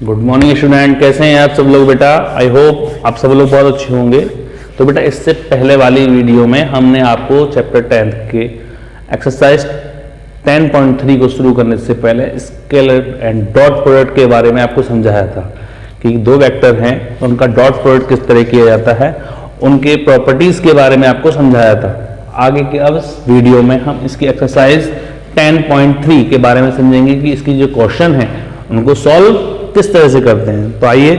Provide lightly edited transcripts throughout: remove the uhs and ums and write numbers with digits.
Good morning student, कैसे हैं आप सब लोग बेटा। आई होप आप सब लोग बहुत अच्छे होंगे। तो बेटा इससे पहले वाली वीडियो में हमने आपको चैप्टर 10 के एक्सरसाइज 10.3 को शुरू करने से पहले स्केलर एंड डॉट प्रोडक्ट के बारे में आपको समझाया था कि दो वेक्टर हैं उनका डॉट प्रोडक्ट किस तरह किया जाता है, उनके प्रॉपर्टीज के बारे में आपको समझाया था। आगे के अब इस वीडियो में हम इसकी एक्सरसाइज 10.3 के बारे में समझेंगे कि इसकी जो क्वेश्चन है उनको सॉल्व किस तरह से करते हैं। तो आइए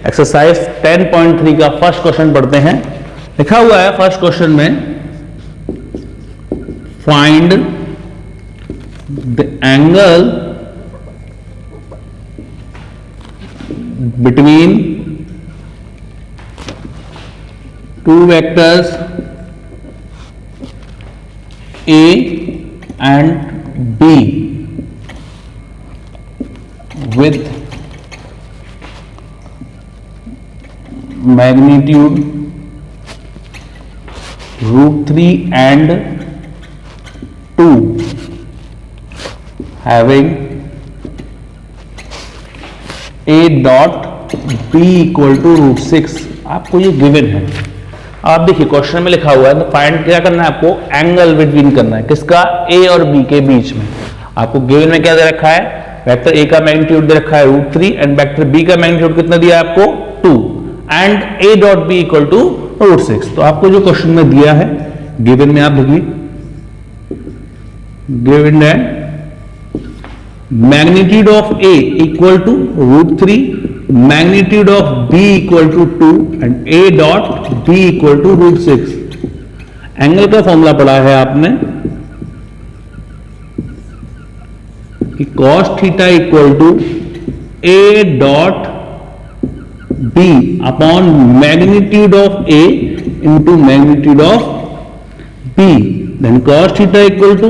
एक्सरसाइज 10.3 का फर्स्ट क्वेश्चन पढ़ते हैं। लिखा हुआ है फर्स्ट क्वेश्चन में, find the angle between two vectors A and B with magnitude √3 and 2 having A dot B equal to √6। आपको ये गिवन है। आप देखिए क्वेश्चन में लिखा हुआ है, तो फाइंड क्या करना है, आपको एंगल बिटवीन करना है। किसका? A और B के बीच में। आपको गिवन में क्या दे रखा है, वेक्टर A का मैग्नीट्यूड दे रखा है √3 एंड वेक्टर B का मैग्नीट्यूड कितना दिया है आपको 2 and A dot B equal to √6। तो आपको जो क्वेश्चन में दिया है गिवन में आप लिखिए, गिवन है magnitude of A equal to √3, magnitude of B equal to 2 and A dot B equal to √6। Angle का फॉर्मूला पढ़ा है आपने कि cos theta equal to A dot B upon magnitude of A into magnitude of B, then cos theta equal to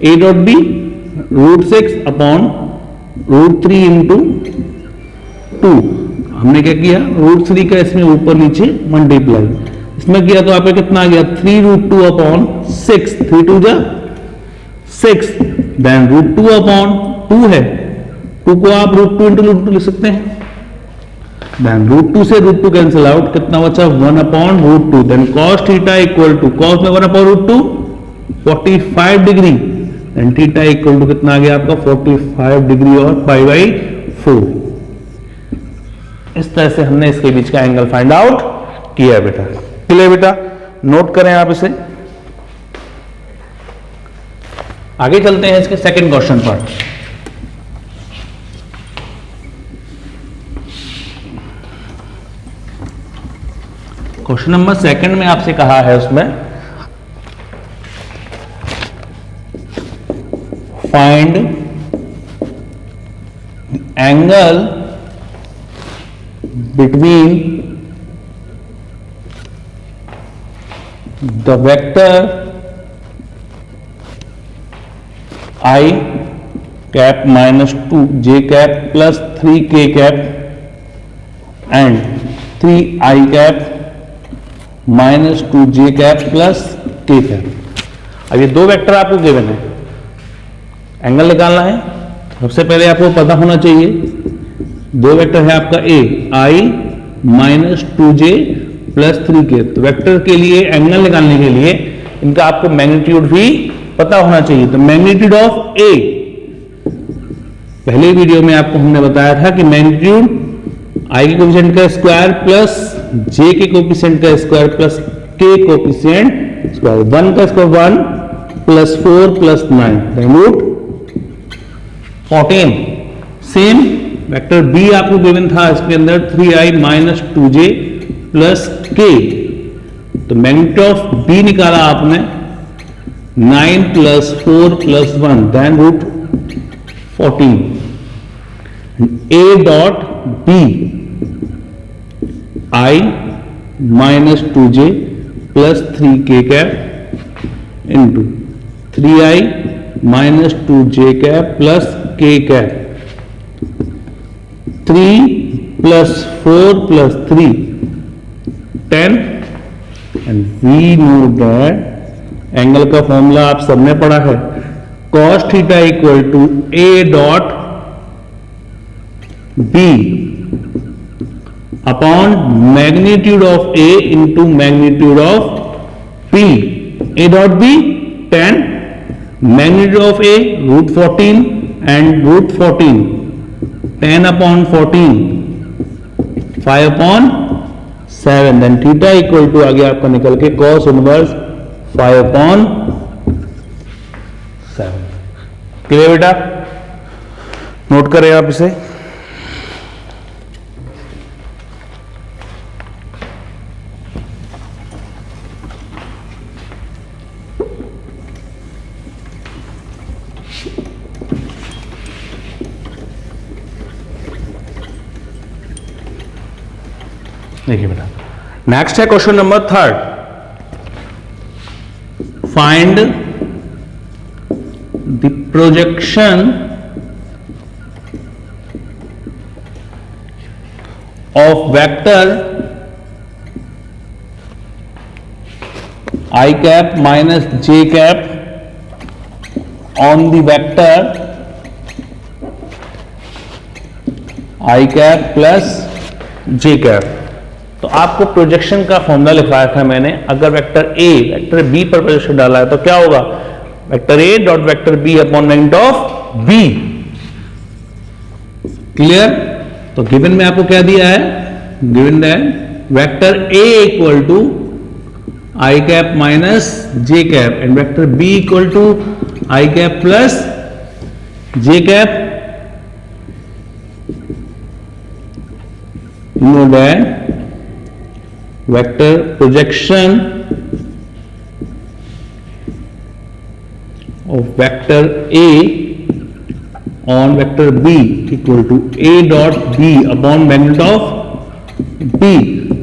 A dot B √6 upon √3 into 2। हमने क्या किया, √3 का इसमें ऊपर नीचे मल्टीप्लाई इसमें किया, तो आपका कितना आ गया 3√2 अपॉन 6, 3 2 जा 6, देन √2 अपॉन 2 है, 2 को आप √2 इंटू √2 लिख सकते हैं, देन √2 से √2 कैंसिल आउट, कितना बचा 1 अपॉन √2, देन cos theta equal to cos में 1 upon √2 45 degree, then theta equal to कितना आ गया आपका 45 डिग्री और π/4। इस तरह से हमने इसके बीच का एंगल फाइंड आउट किया बेटा। क्लियर बेटा, नोट करें आप इसे। आगे चलते हैं इसके सेकंड क्वेश्चन पर। क्वेश्चन नंबर सेकंड में आपसे कहा है उसमें find angle between the vector I cap minus 2 j cap plus 3 k cap and 3 I cap minus 2 j cap plus k cap। अब ये दो वेक्टर आपको गिवन है, एंगल निकालना है। सबसे पहले आपको पता होना चाहिए दो वेक्टर है आपका A I minus 2j plus 3k। तो वेक्टर के लिए एंगल निकालने के लिए इनका आपको मैग्नीट्यूड भी पता होना चाहिए। तो मैग्नीट्यूड ऑफ A, पहले वीडियो में आपको हमने बताया था कि मैग्नीट्यूड I के कोफिशिएंट का स्क्वायर प्लस J के कोफिशिएंट का square plus K coefficient square, 1 का square 1 plus 4 plus 9 14। Same vector B आपको गिवन था, इसके अंदर 3i minus 2j plus k। तो मैग्नीट्यूड ऑफ B निकाला आपने 9 plus 4 plus 1 then √14। A dot B I minus 2j plus 3k cap into 3i minus 2j cap plus k cap, 3 plus 4 plus 3 10 and we know that angle का formula आप सबने पढ़ा है, cos theta equal to A dot B upon magnitude of A into magnitude of B. A dot B 10, magnitude of A √14 and √14 10 upon 14 5 upon 7. Then theta equal to आ गया आपका निकल के cos इनवर्स 5 अपॉन 7. क्लियर बेटा? Note करें आप इसे. देखिए बेटा, नेक्स्ट है question number 3. Find the projection of vector I cap minus j cap on the vector I cap plus j cap. तो आपको प्रोजेक्शन का फॉर्मूला लिखवाया था मैंने. अगर वेक्टर ए वेक्टर बी पर प्रोजेक्शन डाला है तो क्या होगा? Vector A dot vector B upon magnitude of B. Clear? तो गिवन में आपको क्या दिया है? गिवन है vector A equal to I cap minus J cap and vector B equal to I cap plus J cap. you know that vector projection of vector A on vector B equal to A dot B upon magnitude of B.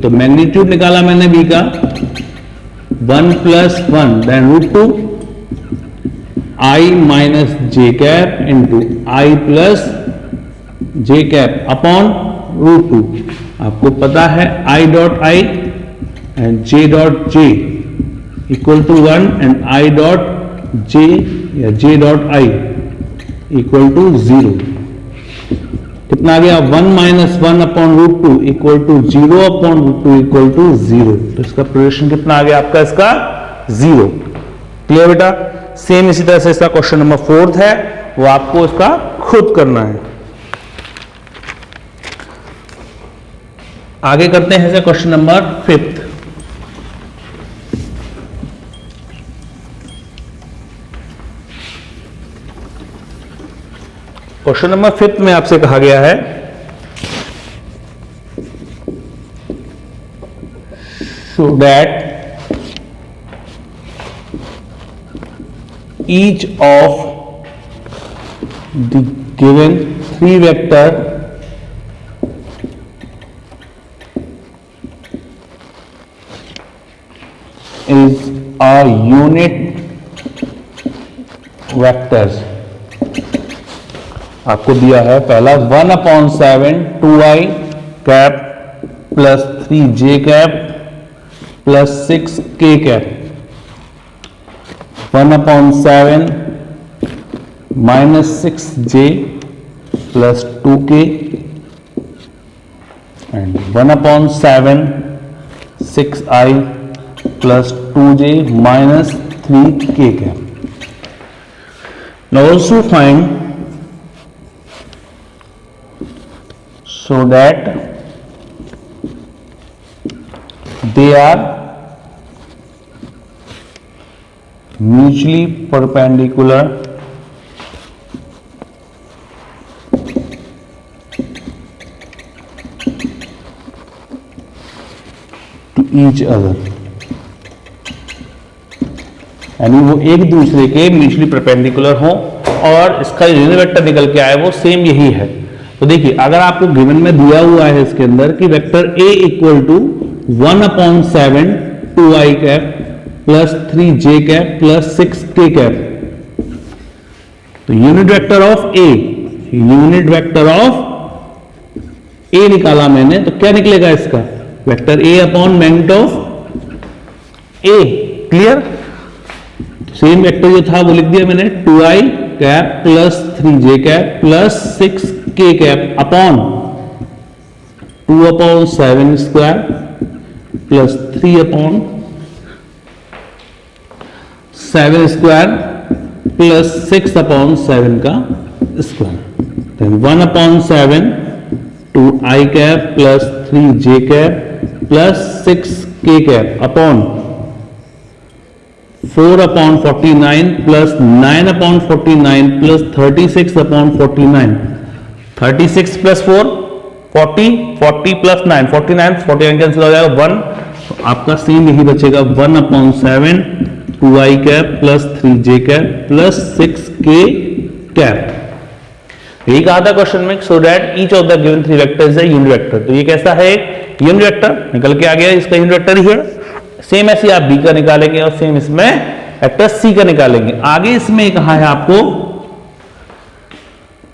तो magnitude निकाला मैंने B का 1 plus 1 then √2 I minus j cap into I plus j cap upon √2. आपको पता है I dot I and J dot J equal to 1 and I dot J या J dot I equal to 0. कितना आ गया? 1 minus 1 upon √2 equal to 0 upon √2 equal to 0. तो इसका projection कितना आ गया आपका? इसका 0. क्लियर बेटा? सेम इसी तरह से इसका क्वेश्चन नंबर 4 है, वो आपको इसका खुद करना है. आगे करते हैं क्वेश्चन नंबर 5. क्वेश्चन नंबर 5 में आपसे कहा गया है so that each of the given 3 vector is a unit vectors. आपको दिया है पहला 1/7 2i cap plus 3j cap plus 6k cap. 1/7 minus 6j plus 2k and 1/7 6i plus 2j minus 3k cap. Now also find so that they are mutually perpendicular to each other. यानी वो एक दूसरे के mutually perpendicular हो और इसका unit vector निकल के आए वो सेम यही है. तो देखिए अगर आपको गिवन में दिया हुआ है इसके अंदर कि vector A equal to 1/7 2i cap plus 3j cap plus 6k cap. तो यूनिट वेक्टर ऑफ A निकाला मैंने, तो क्या निकलेगा इसका? Vector A upon magnitude of A. Clear? Same vector जो था वो लिख दिया मैंने 2i cap plus 3j cap plus 6k cap upon 2/7 square plus 3/7 square plus 6/7 का square, then 1/7 2i cap plus 3j cap plus 6k cap upon 4/49 plus 9/49 plus 36/49, 36 plus 4 40, 40 plus 9 49, 49 cancel हो जाएगा 1, तो आपका सेम यही बचेगा 1/7 2i cap plus 3j cap plus 6k cap. यही कहा था क्वेश्चन में, so that each of the given 3 vector is a unit vector. तो ये कैसा है, यूनिट वेक्टर निकल के आ गया, इसका यूनिट वेक्टर ही है। सेम ऐसे आप बी का निकालेंगे और सेम इसमें वेक्टर सी का निकालेंगे। आगे इसमें कहा है आपको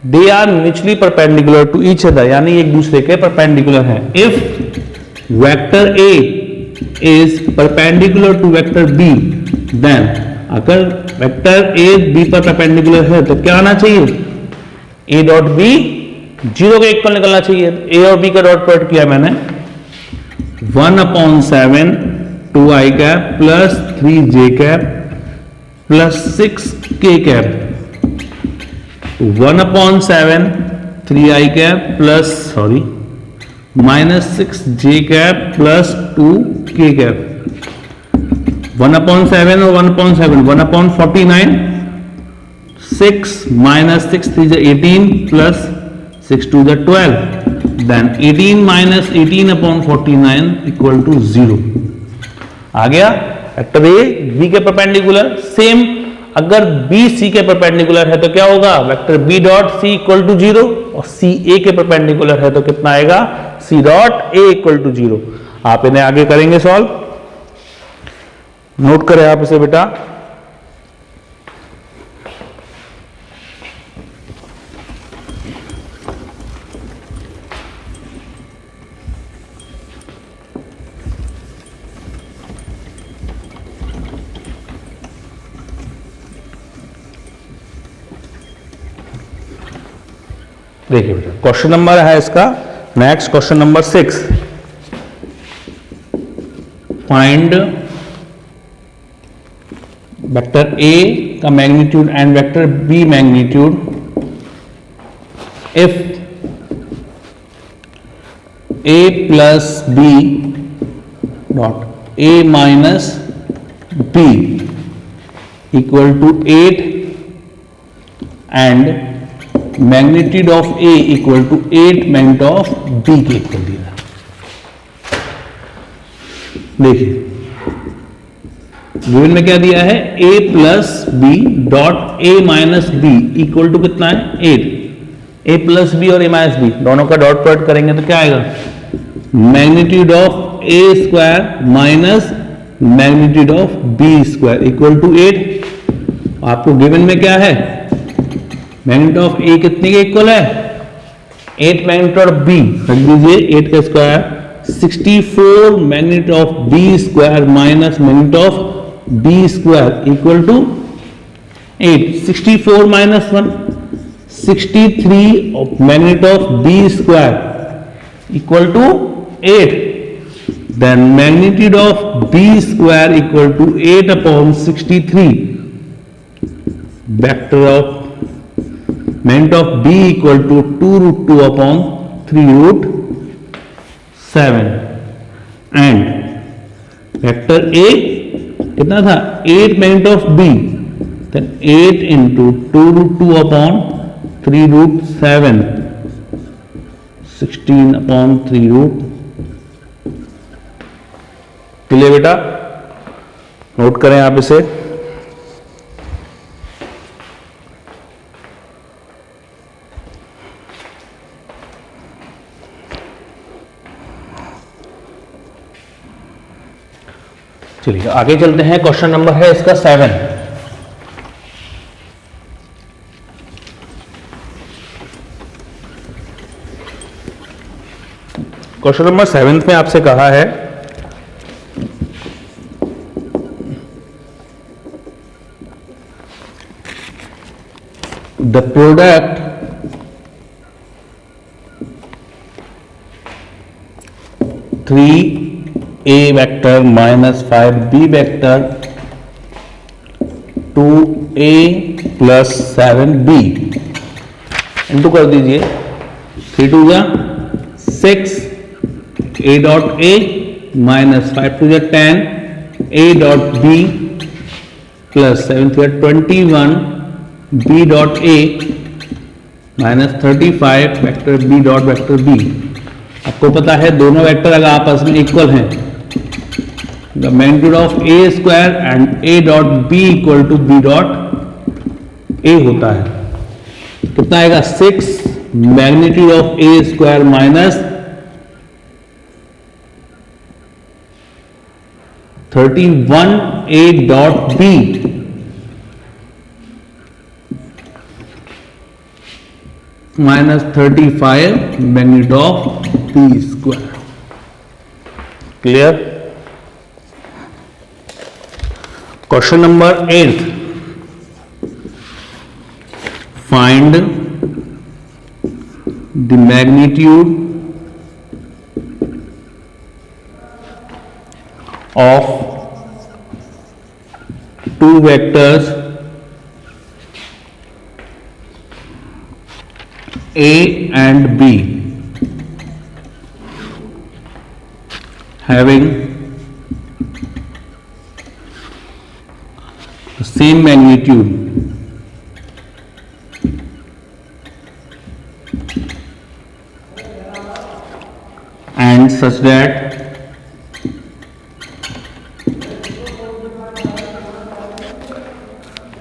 they are mutually perpendicular to each other, यानी एक दूसरे के परपेंडिकुलर है। If vector A is perpendicular to vector B, then अगर वेक्टर ए बी पर परपेंडिकुलर है तो क्या आना चाहिए, ए डॉट बी 0 के इक्वल निकलना चाहिए। ए और बी का डॉट प्रोडक्ट किया मैंने, 1/7 2i cap plus 3j cap plus 6k cap, 1/7 3i cap plus minus 6j cap plus 2k cap, 1/7 और 1/7 1/49, 6 minus 6 3 is 18 plus 6 2 is 12, then 18 minus 18/49 equal to 0। आ गया वेक्टर ए बी के perpendicular. Same अगर B C के perpendicular है तो क्या होगा, vector B dot C equal to 0, और सी ए के परपेंडिकुलर है तो कितना आएगा, C dot A equal to 0। आप इन्हें आगे करेंगे सॉल्व, नोट करें आप इसे बेटा। देखिए बेटा क्वेश्चन नंबर है इसका next, question number 6, find vector A का magnitude and vector B magnitude if A plus B dot A minus B equal to 8 and magnitude of A equal to 8 magnitude of B के equal दिया। देखिए given में क्या दिया है, a plus B dot A minus B equal to कितना है 8। a plus B और a माइनस बी दोनों का डॉट प्रोडक्ट करेंगे तो क्या आएगा, magnitude of a square minus magnitude of b square equal to 8। आपको गिवन में क्या है, मैग्नीट्यूड ऑफ ए कितने के इक्वल है, 8 मैग्नीट्यूड ऑफ बी, रख दीजिए 8 का square 64 magnitude of B square minus magnitude of B square equal to 8। 64 minus 1 63 of magnitude of B square equal to 8, then magnitude of B square equal to 8/63, vector of magnitude of B equal to 2√2/3√7 and vector A कितना था 8 magnitude of B, then 8 into 2√2/3√7 16/3√। चलिए बेटा note करें आप इसे। चलिए आगे चलते हैं, क्वेश्चन नंबर है इसका 7। क्वेश्चन नंबर 7 में आपसे कहा है the product 3a vector minus 5b vector 2a plus 7b into कर दीजिए 3 2 जा 6 a डॉट a माइनस 5 2 जा 10 a dot b plus 7 3 21 b dot a minus 35 vector b dot vector b। आपको पता है दोनों वेक्टर अगर आपस में इक्वल हैं, the magnitude of a square and a dot b equal to b dot a होता है। कितना आएगा 6 magnitude of a square minus 31 a dot b minus 35 magnitude of b square. Clear? Question number 8, find the magnitude of two vectors A and B having the same magnitude and such that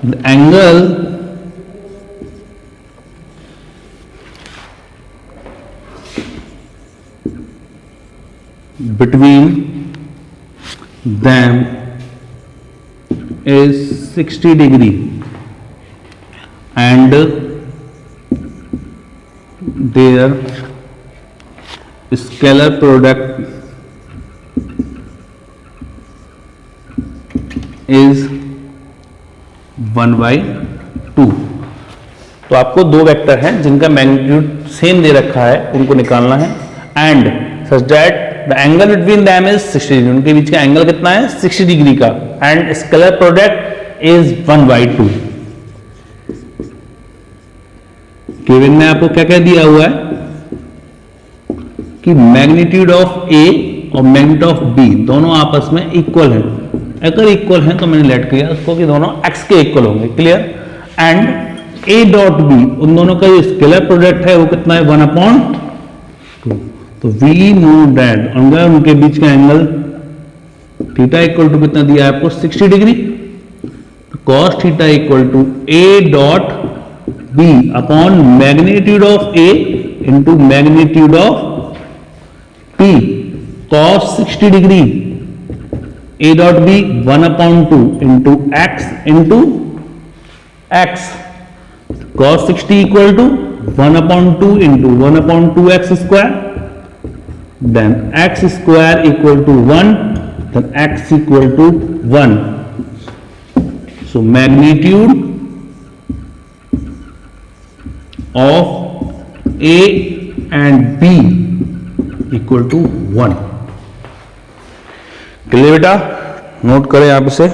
the angle between them is 60 degree and their scalar product is 1/2। तो आपको दो vector हैं जिनका magnitude same दे रखा है, उनको निकालना है। And such that the angle between them is 60 degree, उनके बीच का एंगल कितना है 60 डिग्री का, and scalar product is 1/2। Given में आपको क्या क्या दिया हुआ है कि मैग्नीट्यूड ऑफ ए और मैग्नीट्यूड ऑफ बी दोनों आपस में इक्वल है। अगर इक्वल है तो मैंने लेट किया उसको कि दोनों x के इक्वल होंगे। Clear? And a dot b, उन दोनों का जो स्केलर प्रोडक्ट है वो कितना है 1/2। तो वी नो दैट अगर उनके बीच का एंगल थीटा इक्वल टू कितना दिया है आपको 60 डिग्री, तो cos theta equal to a dot b upon magnitude of a into magnitude of p। cos 60 degree a dot b 1/2 into x cos 60 equal to 1/2 into 1/2x square, then x square equal to 1, then x equal to 1। So magnitude of a and b equal to 1। Clear बेटा? Note करें आप इसे।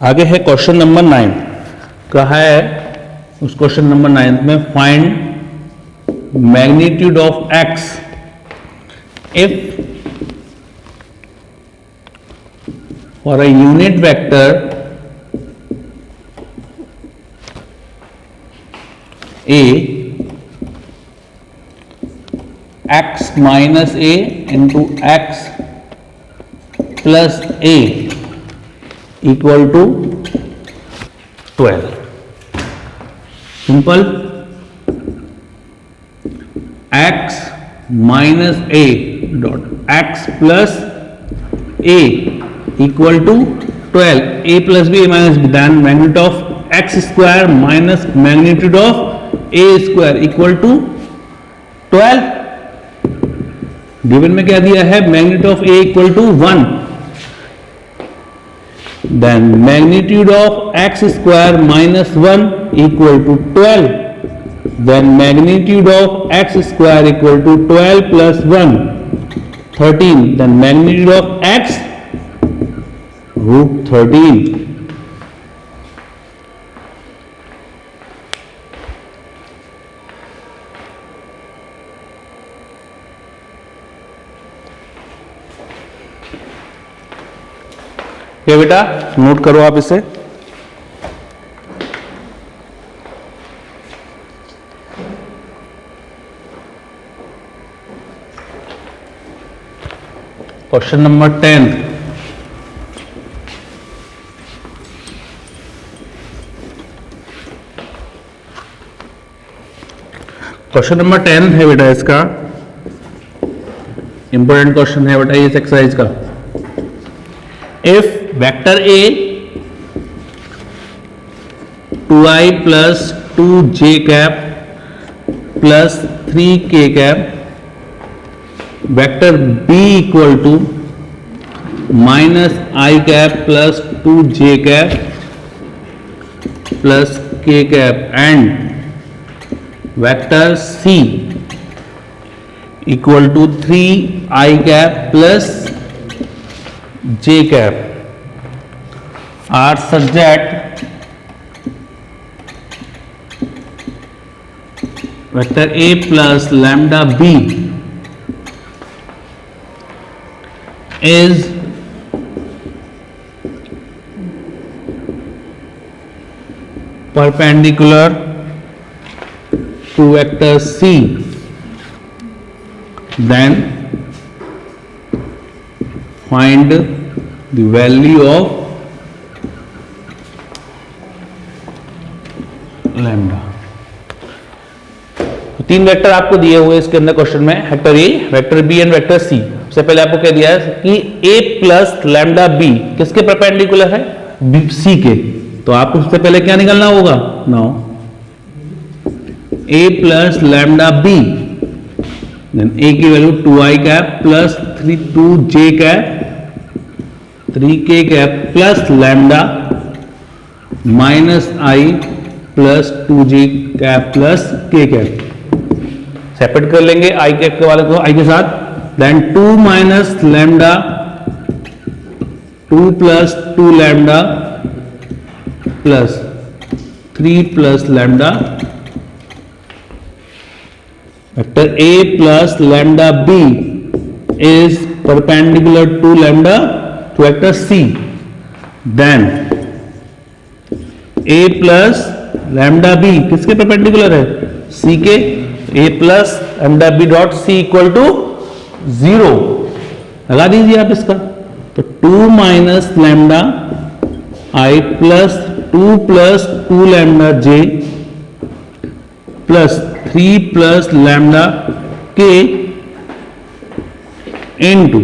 आगे है question number 9। कहा है उस question number 9 में find magnitude of x if for a unit vector a x minus a into x plus a equal to 12। Simple. x minus A dot x plus A equal to 12, a plus B, a minus B, then magnitude of x square minus magnitude of a square equal to 12। Given में क्या दिया है, magnitude of a equal to 1, then magnitude of x square minus 1 equal to 12, then magnitude of x square equal to 12 plus 1 13, then magnitude of x root 13। ये बेटा note करो आप इसे। Question number 10, question number 10 है बेटा, इसका important question है बेटा इस एक्सरसाइज का। If vector A 2i plus 2j cap plus 3k cap, vector B equal to minus I cap plus 2j cap plus k cap, and vector C equal to 3i cap plus j cap are such that vector a plus lambda b is perpendicular to vector c, then find the value of lambda. तो तीन vector आपको दिए हुए इसके अंदर question में, vector A, vector B and vector C. सबसे पहले आपको क्या दिया है कि ए प्लस लैम्डा बी किसके परपेंडिकुलर है, सी के। तो आपको सबसे पहले क्या निकालना होगा, now A plus lambda B, then A की value 2i cap plus 2j cap 3k cap plus lambda minus i plus 2j cap plus k cap. Separate कर लेंगे i कैप के वाले को i के साथ, then 2 minus lambda 2 plus 2 lambda plus 3 plus lambda, vector a plus lambda b is perpendicular to lambda to vector c, then a plus lambda B किसके perpendicular है, C के। a plus lambda B dot C equal to 0 लगा दीजिए आप इसका। तो 2 minus lambda I plus 2 plus 2 lambda J plus 3 plus lambda K into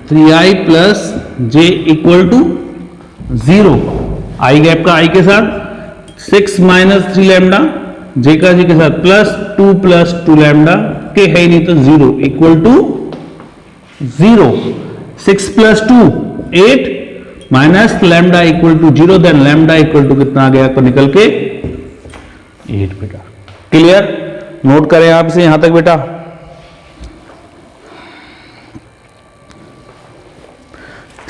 3i plus J equal to 0। I cap का I के साथ 6 माइनस 3 लैम्डा, जे का जे के साथ प्लस 2 प्लस 2 लैम्डा, के है ही नहीं तो 0 equal to 0। 6 plus 2 8 minus lambda equal to 0, then lambda equal to कितना आ गया आपको निकल के 8 बेटा। क्लियर, नोट करें आप इसे यहां तक बेटा।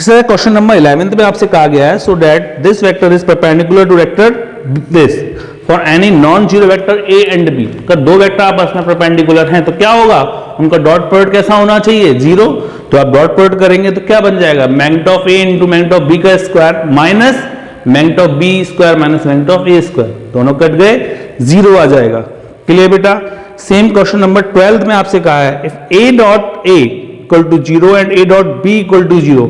क्वेश्चन नंबर 11 में आपसे कहा गया है, so that this vector is perpendicular to vector this for any non zero vector A and B. अगर दो वेक्टर आपस में परपेंडिकुलर हैं तो क्या होगा, उनका डॉट प्रोडक्ट कैसा होना चाहिए, 0। तो आप डॉट प्रोडक्ट करेंगे तो क्या बन जाएगा, magnitude of A into magnitude of B का square minus magnitude of B square minus magnitude of A square, दोनों कट गए, 0 आ जाएगा। क्लियर बेटा। सेम क्वेश्चन नंबर 12 में आपसे कहा है, if A dot A equal to 0 and A dot B equal to 0,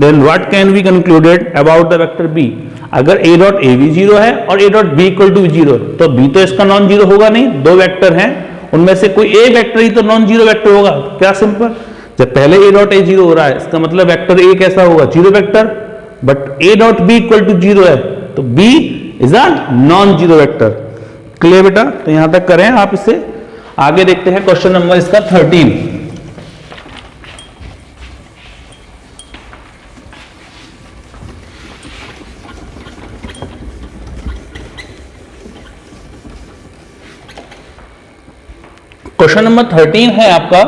then what can be concluded about the vector B. अगर A dot A भी 0 है और A dot B equal to 0 तो B तो इसका नॉन जीरो होगा नहीं, दो वेक्टर हैं उनमें से कोई ए वेक्टर ही तो नॉन जीरो वेक्टर होगा। क्या सिंपल, जब पहले ए डॉट ए जीरो हो रहा है इसका मतलब वेक्टर ए कैसा होगा, zero vector, but A dot B equal to zero है तो B is a non zero vector. Clear बेटा, तो यहां तक करें आप। इससे आगे देखते हैं क्वेश्चन नंबर इसका 13। क्वेश्चन नंबर 13 है आपका,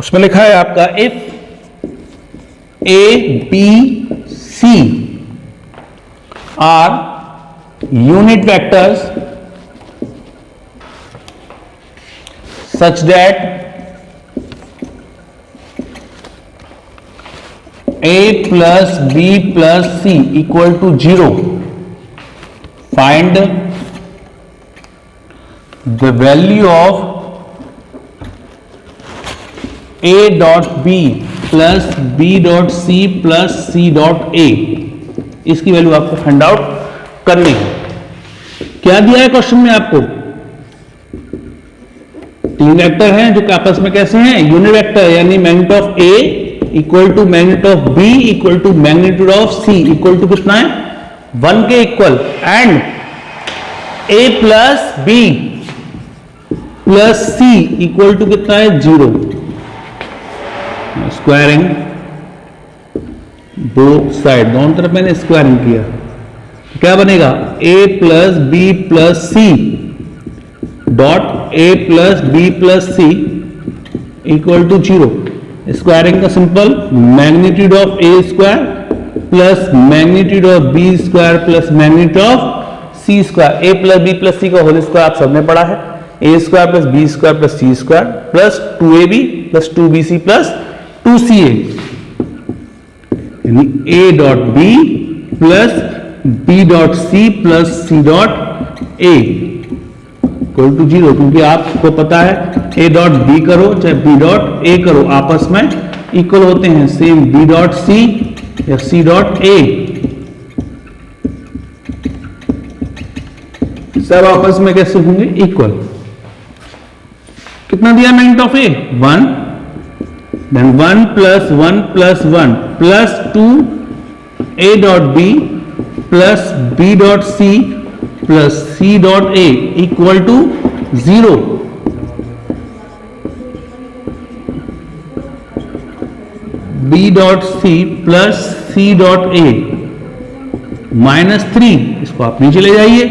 उसमें लिखा है आपका if A B C are unit vectors such that a plus b plus c equal to 0, find the value of a dot b plus b dot c plus c dot a। इसकी value आपको find out करनी है। क्या दिया है question में आपको, तीन वेक्टर हैं जो आपस में कैसे हैं, यूनिट वेक्टर, यानी magnitude of A equal to magnitude of B equal to magnitude of C equal to कितना है, 1 के equal, and A plus B plus C equal to कितना है, 0। स्क्वायरिंग बोथ साइड, दोनों तरफ मैंने स्क्वायरिंग किया, क्या बनेगा, a plus B plus C dot A plus B plus C equal to 0। Squaring का simple, magnitude of A square plus magnitude of B square plus magnitude of C square. A plus B plus C का whole square आप सबने पढ़ा है, A square plus B square plus C square plus 2ab plus 2bc plus 2ca, यानी a dot B plus b dot C plus c dot a equal to 0, क्योंकि आपको पता है a डॉट b करो चाहे b डॉट a करो आपस में इक्वल होते हैं, सेम b डॉट c या c डॉट a सब आपस में कैसे होंगे, इक्वल। कितना दिया magnitude of a, 1, then 1 plus 1 plus 1 plus 2 a dot b plus b dot c plus c dot a equal to 0। b dot c plus c dot a -3, इसको आप नीचे ले जाइए,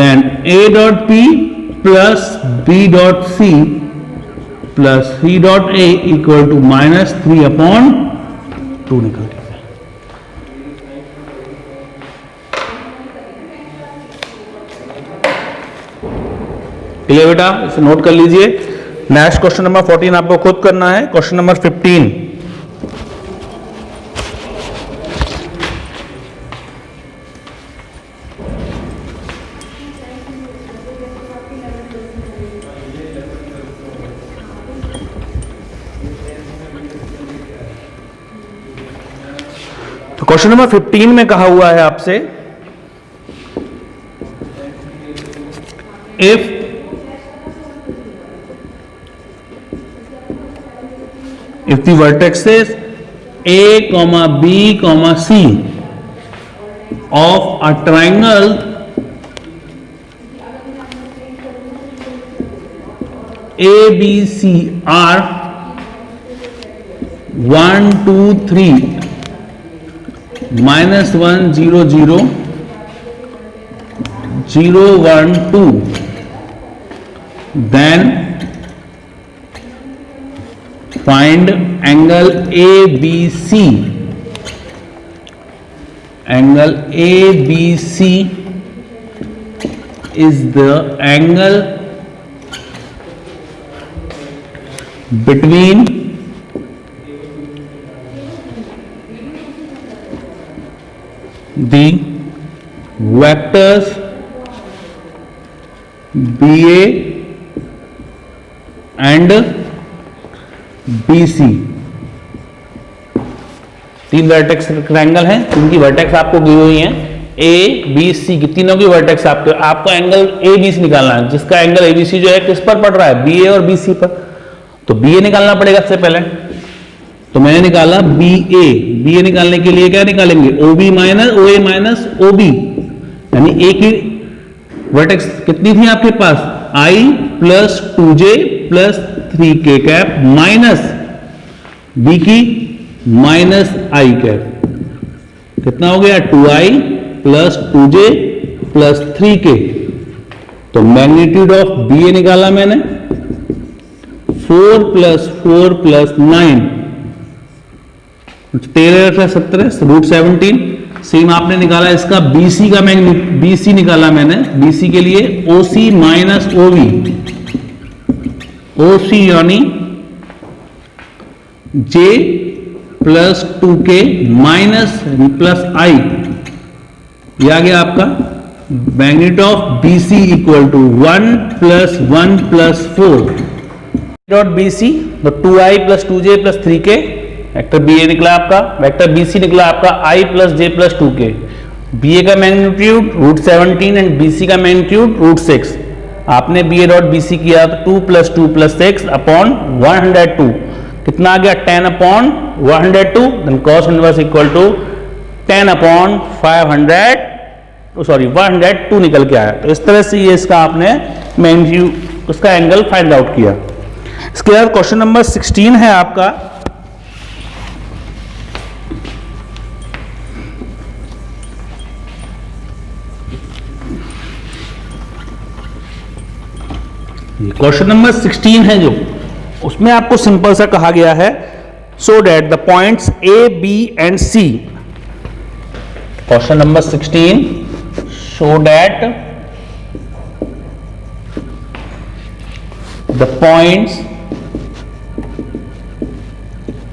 then a dot b plus b dot c plus c dot a equal to -3/2 निकल गया। Clear बेटा, इसे note कर लीजिए। नेक्स्ट क्वेश्चन नंबर 14 आपको खुद करना है। क्वेश्चन नंबर 15, तो क्वेश्चन नंबर 15 में कहा हुआ है आपसे, if the vertices a, b, c of a triangle ABC are 1, 2, 3, -1, 0, 0, 0, 1, 2, then find angle ABC. Angle ABC is the angle between the vectors BA and BC। तीन वर्टेक्स ट्रायंगल हैं, इनकी vertex आपको दी हुई हैं ए बी सी की तीनों की वर्टेक्स आपको एंगल ए बी सी निकालना है, जिसका एंगल ए बी सी जो है किस पर पड़ रहा है, बी ए और बी सी पर। तो बी ए निकालना पड़ेगा सबसे पहले। तो मैंने निकाला बी ए निकालने के लिए क्या निकालेंगे, O B minus O A minus O B, यानी ए की वर्टेक्स कितनी थी आपके पास, i plus 2j plus 3k cap minus B की माइनस आई कैप, कितना हो गया 2i plus 2j plus 3k। तो मैग्नीट्यूड ऑफ बी ए निकाला मैंने 4 प्लस 4 प्लस 9 13 17 रूट 17। सेम आपने निकाला इसका बीसी का बीसी निकाला मैंने, बीसी के लिए ओसी माइनस ओवी, ओसी यानी J plus 2k minus plus i, यह आ गया आपका magnitude of BC equal to 1 plus 1 plus 4 dot BC, तो 2i plus 2j plus 3k, vector B A निकला आपका, वेक्टर बी सी निकला आपका i plus J plus 2k। B A का magnitude root 17 and B C का magnitude root 6। आपने B A dot B C किया तो 2 प्लस 2 प्लस 6 अपॉन 102, कितना आ गया 10 upon 102, then cos inverse equal to 10 upon 102 निकल के आया। तो इस तरह से ये इसका आपने मैग्नीट्यूड उसका एंगल फाइंड आउट किया। इसके बाद क्वेश्चन नंबर 16 है आपका, क्वेश्चन नंबर 16 है जो, उसमें आपको सिंपल सा कहा गया है so that the points A B and C. Question number 16, show that the points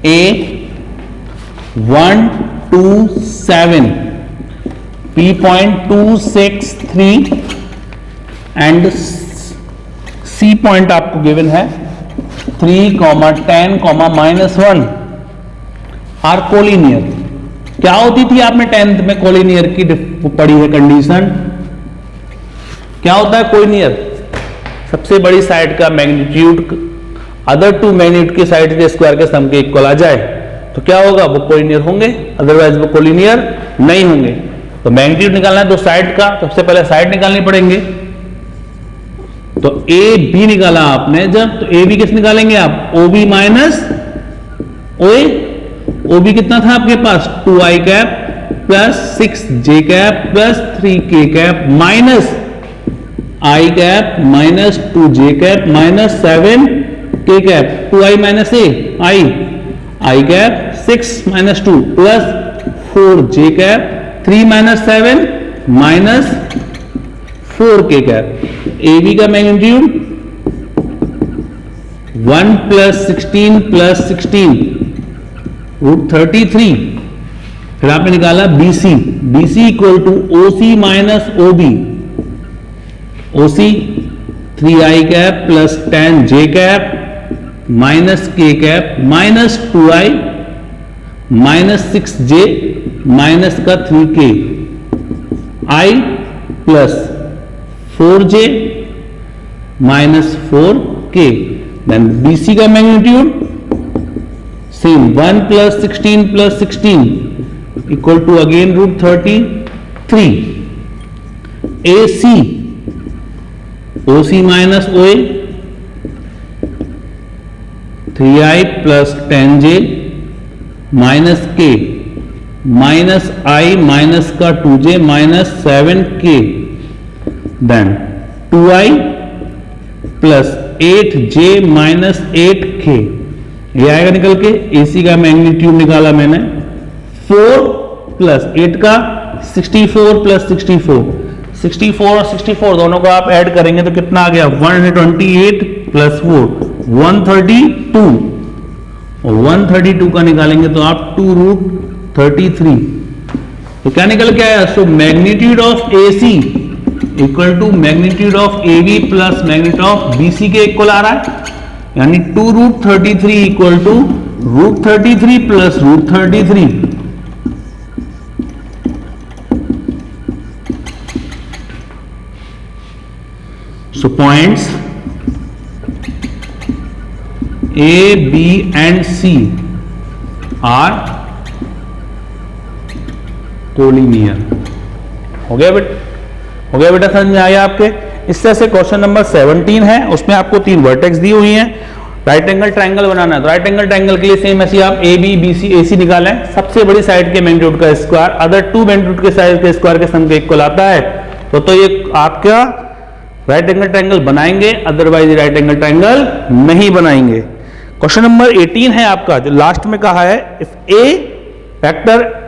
A 1 2 7 P point 2 6 3 and C point आपको गिवन है 3, 10, -1 आर कोलिनियर। क्या होती थी आपने 10th में कोलिनियर की पढ़ी है कंडीशन, क्या होता है कोलिनियर, सबसे बड़ी साइड का मैग्नीट्यूड अदर टू मैग्नीट्यूड की साइड के स्क्वायर के सम के इक्वल आ जाए तो क्या होगा, वो कोलिनियर होंगे, अदरवाइज वो कोलिनियर नहीं होंगे। तो मैग्नीट्यूड निकालना है दो साइड का, सबसे पहले साइड निकालनी पड़ेंगे। तो ए बी निकाला आपने जब, तो ए बी किस निकालेंगे आप, O B minus O A, O B कितना था आपके पास 2i cap plus 6j cap plus 3k cap minus I cap minus 2j cap minus 7k cap, 2i minus A I cap 6 minus 2 plus 4j cap 3 minus 7 minus 4k cap. A B का magnitude 1 plus 16 plus 16 root 33। फिर आपने निकाला BC, BC equal to OC minus OB, OC 3i cap plus 10j cap minus k cap minus 2i minus 6j minus का 3k, i plus 4j minus 4k। Then BC का magnitude same 1 plus 16 plus 16 equal to again root 33। AC OC minus OA 3i plus 10j minus k minus i minus का 2j minus 7k, then 2i plus 8j minus 8k, ये आएगा निकल के। AC का magnitude निकाला मैंने 4 plus 8 का 64 plus 64 और 64 दोनों को आप ऐड करेंगे तो कितना आ गया 128 प्लस 4 132, और 132 का निकालेंगे तो आप 2 रूट 33। तो क्या निकल के आया, so magnitude of AC equal to magnitude of AB plus magnitude of BC के इक्वल आ रहा है, यानी 2 root 33 equal to root 33 plus root 33। So points A B and C are collinear. हो गया बेटा समझ में आया आपके। इस तरह से क्वेश्चन नंबर 17 है, उसमें आपको 3 वर्टेक्स दी हुई हैं, राइट एंगल ट्रायंगल बनाना है। तो राइट एंगल ट्रायंगल के लिए सेम ऐसे आप ए बी बी सी ए सी निकालें, सबसे बड़ी साइड के मैग्नीट्यूड का स्क्वायर अदर 2 मैग्नीट्यूड के साइड के स्क्वायर के सम के इक्वल आता है, तो ये आपका राइट एंगल ट्रायंगल बनाएंगे, अदरवाइज राइट एंगल ट्रायंगल नहीं बनाएंगे। क्वेश्चन नंबर 18 है आपका, जो लास्ट में कहा है if A vector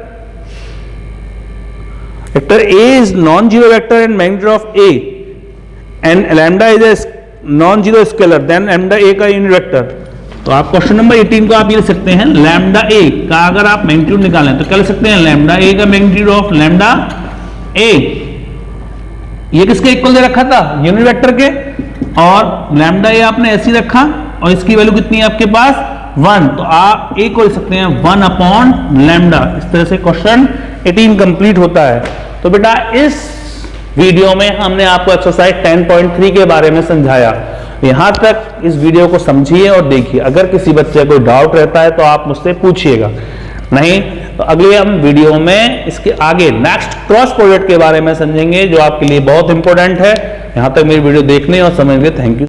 A is non-zero vector and magnitude of A and lambda is a non-zero scalar, then lambda A का यूनिट वेक्टर। तो आप क्वेश्चन नंबर 18 को आप ये लिख सकते हैं, लैम्डा A का अगर आप मैग्नीट्यूड निकालें तो क्या लिख सकते हैं, लैम्डा A का मैग्नीट्यूड ऑफ लैम्डा A, ये किसके इक्वल दे रखा था, यूनिट वेक्टर के, और लैम्डा A आपने ऐसे ही रखा और इसकी वैल्यू कितनी है आपके पास 1, तो आप A को लिख सकते हैं 1 अपॉन लैम्डा। इस तरह से क्वेश्चन 18 कंप्लीट होता है। तो बेटा इस वीडियो में हमने आपको एक्सरसाइज 10.3 के बारे में समझाया। यहां तक इस वीडियो को समझिए और देखिए, अगर किसी बच्चे को डाउट रहता है तो आप मुझसे पूछिएगा, नहीं तो अगले हम वीडियो में इसके आगे नेक्स्ट क्रॉस प्रोडक्ट के बारे में समझेंगे, जो आपके लिए बहुत इंपॉर्टेंट है। यहां तक मेरी वीडियो देखने और समझने के लिए थैंक यू।